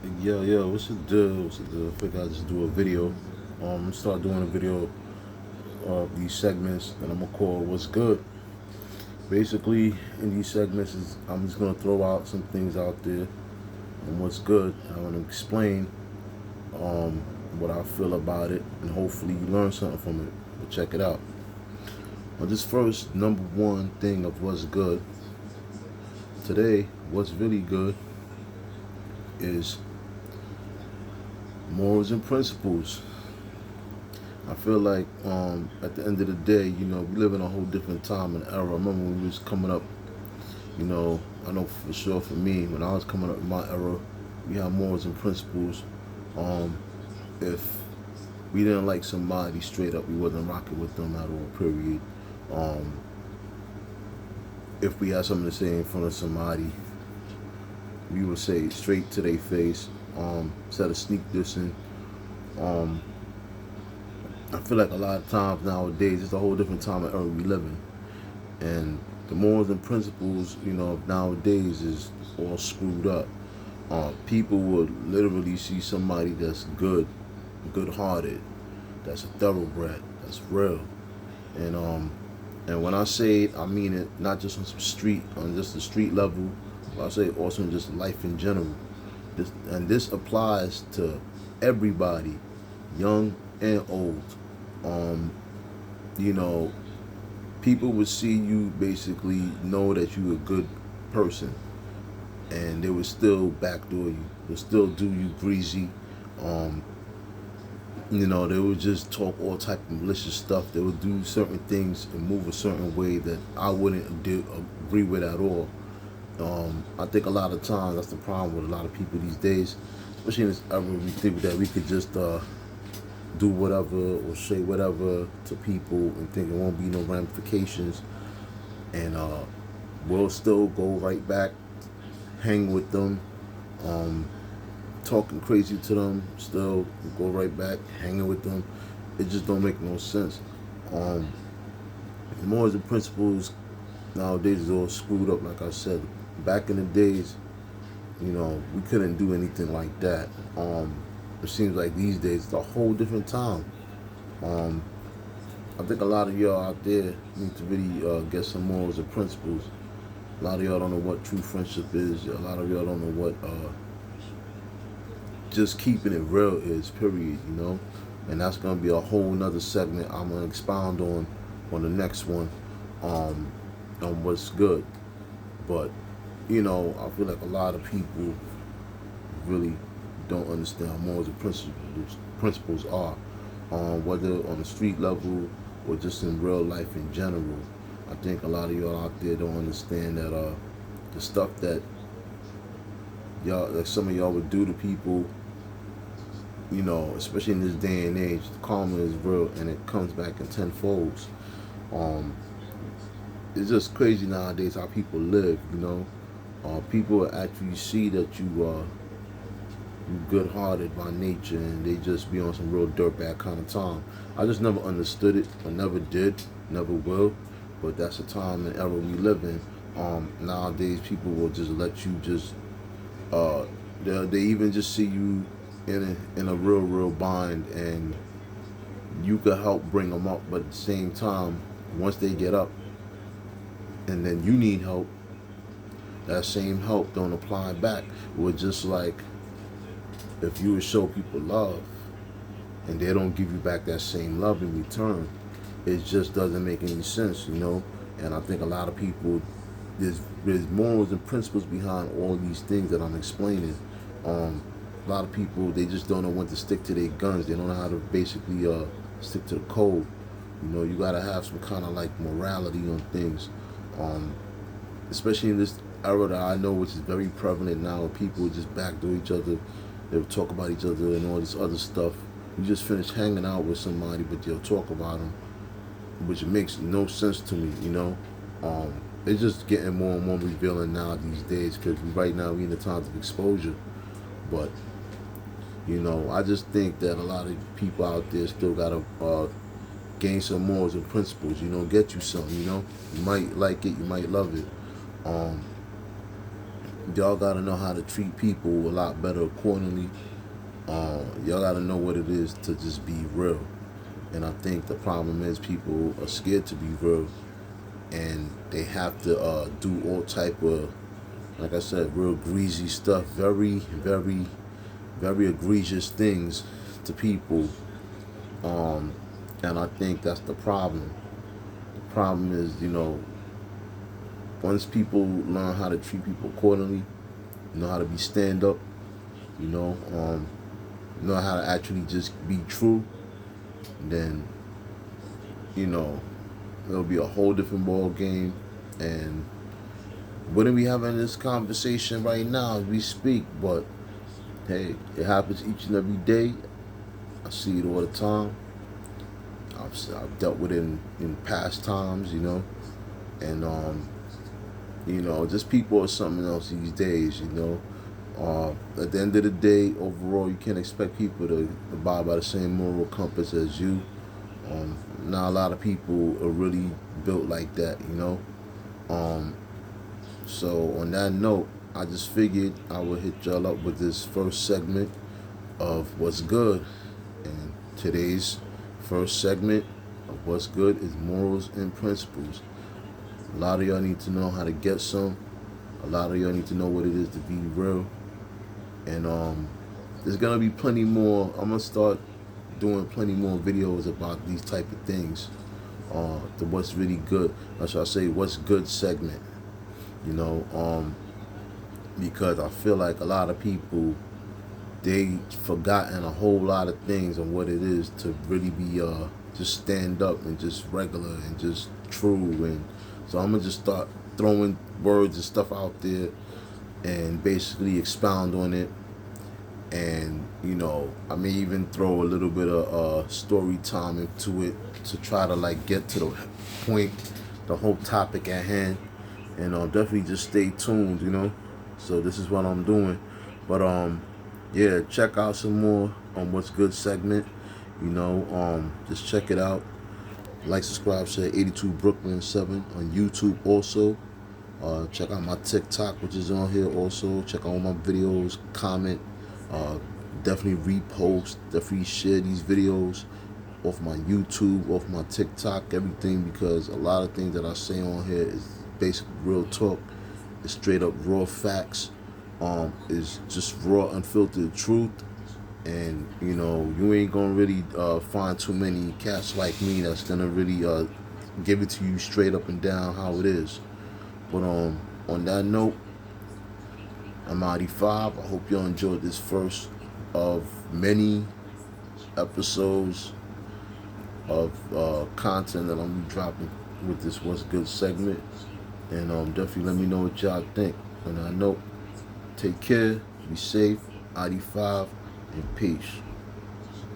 Yo, what's the deal? What's the deal? I think I just do a video. Start doing a video of these segments that I'm gonna call "What's Good." Basically, in these segments, I'm just gonna throw out some things out there and what's good. I'm gonna explain um, what I feel about it, and hopefully you learn something from it. But check it out. Well, this first number one thing of what's good today, what's really good is morals and principles. I feel like at the end of the day, we live in a whole different time and era. I remember when we was coming up, I know for sure for me, when I was coming up in my era, we had morals and principles. Um, if we didn't like somebody straight up, we wasn't rocking with them at all, period. Um, if we had something to say in front of somebody, we would say it straight to their face, instead of sneak dissing. Um, I feel like a lot of times nowadays, it's a whole different time and era we live in. And the morals and principles, of nowadays is all screwed up. People would literally see somebody that's good-hearted, that's a thoroughbred, that's real, and and when I say it, I mean it not just on just the street level, but I say it also in just life in general. This applies to everybody, young and old. Um, you know, People would see you basically know that you a good person, and they would still backdoor you. They'll still do you greasy. Um, they would just talk all type of malicious stuff. They would do certain things and move a certain way that I wouldn't agree with at all. I think a lot of times that's the problem with a lot of people these days, especially in this era. We think that we could just do whatever or say whatever to people and think it won't be no ramifications, and we'll still go right back, hang with them, um, talking crazy to them, still go right back, hanging with them. It just don't make no sense. Um, Morals and principles nowadays is all screwed up. Like I said, back in the days, we couldn't do anything like that. It seems like these days it's a whole different time. Um, I think a lot of y'all out there need to really get some morals and principles. A lot of y'all don't know what true friendship is. A lot of y'all don't know what just keeping it real is, period, And that's going to be a whole nother segment I'm going to expound on the next one, on what's good. But, I feel like a lot of people really don't understand morals and principles are, whether on the street level or just in real life in general. I think a lot of y'all out there don't understand that the stuff that some of y'all would do to people, especially in this day and age, karma is real and it comes back in tenfolds. Um, it's just crazy nowadays how people live. People actually see that you good-hearted by nature, and they just be on some real dirtbag kind of time. I just never understood it. I never did, never will. But that's the time and era we live in. Nowadays, people will just let you just. They even just see you in a real bind, and you could help bring them up. But at the same time, once they get up, and then you need help, that same help don't apply back. We're just like, if you would show people love and they don't give you back that same love in return, it just doesn't make any sense. And I think a lot of people, there's morals and principles behind all these things that I'm explaining. A lot of people, they just don't know when to stick to their guns. They don't know how to basically stick to the code. You gotta have some kind of like morality on things, especially in this era that I know, which is very prevalent now. People just backdoor each other. They'll talk about each other and all this other stuff. You just finish hanging out with somebody, but they'll talk about them, which makes no sense to me. It's just getting more and more revealing now these days, because right now we in the times of exposure. But I just think that a lot of people out there still gotta gain some morals and principles. Get you some. You might like it, you might love it. y'all gotta know how to treat people a lot better accordingly. Y'all gotta know what it is to just be real. And I think the problem is people are scared to be real, and they have to do all type of, like I said, real greasy stuff, very, very, very egregious things to people. And I think that's the problem. The problem is, once people learn how to treat people accordingly, know how to be stand up, you know, know how to actually just be true, then, it'll be a whole different ball game. And wouldn't be having this conversation right now as we speak, but hey, it happens each and every day. I see it all the time. I've dealt with it in past times, and just people are something else these days, At the end of the day, overall, you can't expect people to abide by the same moral compass as you. Not a lot of people are really built like that, So on that note, I just figured I would hit y'all up with this first segment of What's Good. And today's first segment of What's Good is morals and principles. A lot of y'all need to know how to get some. A lot of y'all need to know what it is to be real. And there's gonna be plenty more. I'm gonna start doing plenty more videos about these type of things. The What's Really Good, or should I say What's Good segment. Because I feel like a lot of people, they forgotten a whole lot of things on what it is to really be just stand up and just regular and just true. And so I'm gonna just start throwing words and stuff out there and basically expound on it. And I may even throw a little bit of story time into it to try to get to the point, the whole topic at hand. And definitely just stay tuned, So this is what I'm doing. But yeah, check out some more on What's Good segment. Just check it out. Like, subscribe, share. 82 Brooklyn 7 on YouTube also. Check out my TikTok, which is on here also. Check out all my videos, comment, definitely repost, definitely share these videos off my YouTube, off my TikTok, everything, because a lot of things that I say on here is basic real talk. It's straight up raw facts. Is just raw, unfiltered truth. And you ain't gonna really find too many cats like me that's gonna really give it to you straight up and down how it is. But on that note, I'm ID5. I hope y'all enjoyed this first of many episodes of content that I'm gonna be dropping with this What's Good segment. And definitely let me know what y'all think. On that note, take care, be safe, ID5, and peace.